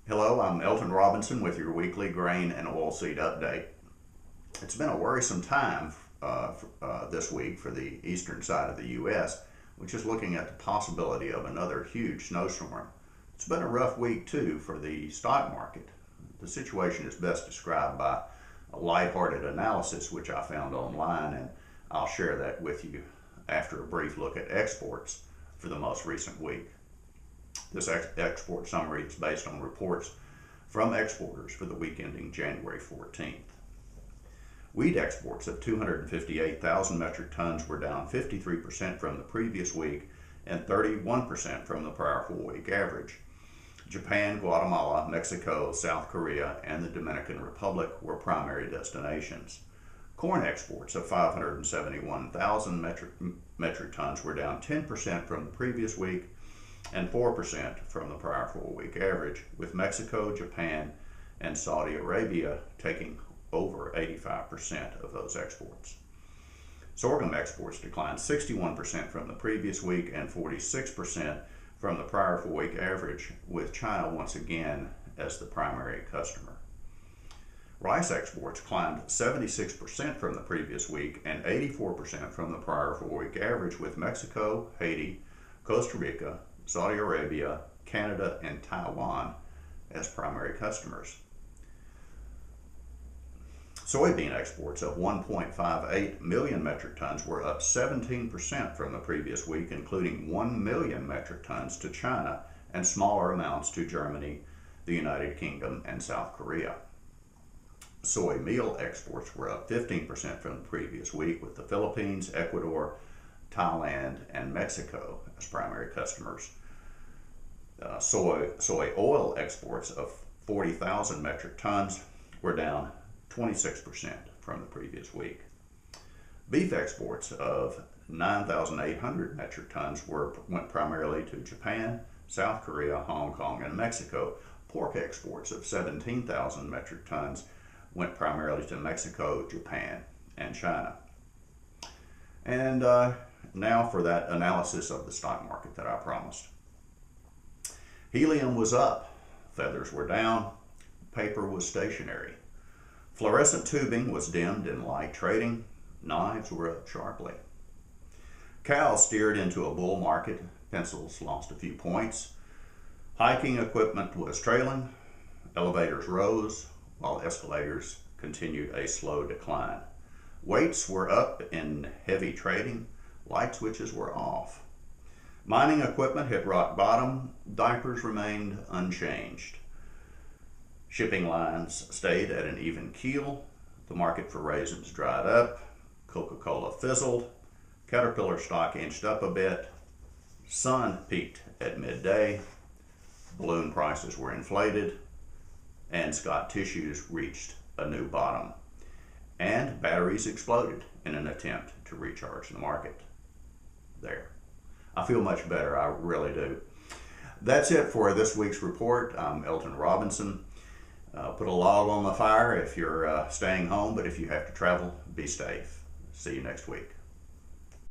Hello, I'm Elton Robinson with your weekly grain and oilseed update. It's been a worrisome time this week for the eastern side of the U.S., which is looking at the possibility of another huge snowstorm. It's been a rough week too for the stock market. The situation is best described by a lighthearted analysis which I found online, and I'll share that with you after a brief look at exports for the most recent week. This export summary is based on reports from exporters for the week ending January 14th. Wheat exports of 258,000 metric tons were down 53% from the previous week and 31% from the prior 4-week average. Japan, Guatemala, Mexico, South Korea, and the Dominican Republic were primary destinations. Corn exports of 571,000 metric tons were down 10% from the previous week and 4% from the prior 4-week average, with Mexico, Japan, and Saudi Arabia taking over 85% of those exports. Sorghum exports declined 61% from the previous week and 46% from the prior 4-week average, with China once again as the primary customer. Rice exports climbed 76% from the previous week and 84% from the prior 4-week average, with Mexico, Haiti, Costa Rica, Saudi Arabia, Canada, and Taiwan as primary customers. Soybean exports of 1.58 million metric tons were up 17% from the previous week, including 1 million metric tons to China and smaller amounts to Germany, the United Kingdom, and South Korea. Soy meal exports were up 15% from the previous week, with the Philippines, Ecuador, Thailand, and Mexico as primary customers. Soy oil exports of 40,000 metric tons were down 26% from the previous week. Beef exports of 9,800 metric tons went primarily to Japan, South Korea, Hong Kong, and Mexico. Pork exports of 17,000 metric tons went primarily to Mexico, Japan, and China. And now for that analysis of the stock market that I promised. Helium was up, feathers were down, paper was stationary. Fluorescent tubing was dimmed in light trading, knives were up sharply. Cows steered into a bull market, pencils lost a few points. Hiking equipment was trailing, elevators rose, while escalators continued a slow decline. Weights were up in heavy trading, light switches were off. Mining equipment hit rock bottom, diapers remained unchanged. Shipping lines stayed at an even keel. The market for raisins dried up. Coca-Cola fizzled. Caterpillar stock inched up a bit. Sun peaked at midday. Balloon prices were inflated. And Scott tissues reached a new bottom. And batteries exploded in an attempt to recharge the market. There. I feel much better, I really do. That's it for this week's report. I'm Elton Robinson. Put a log on the fire if you're staying home, but if you have to travel, be safe. See you next week.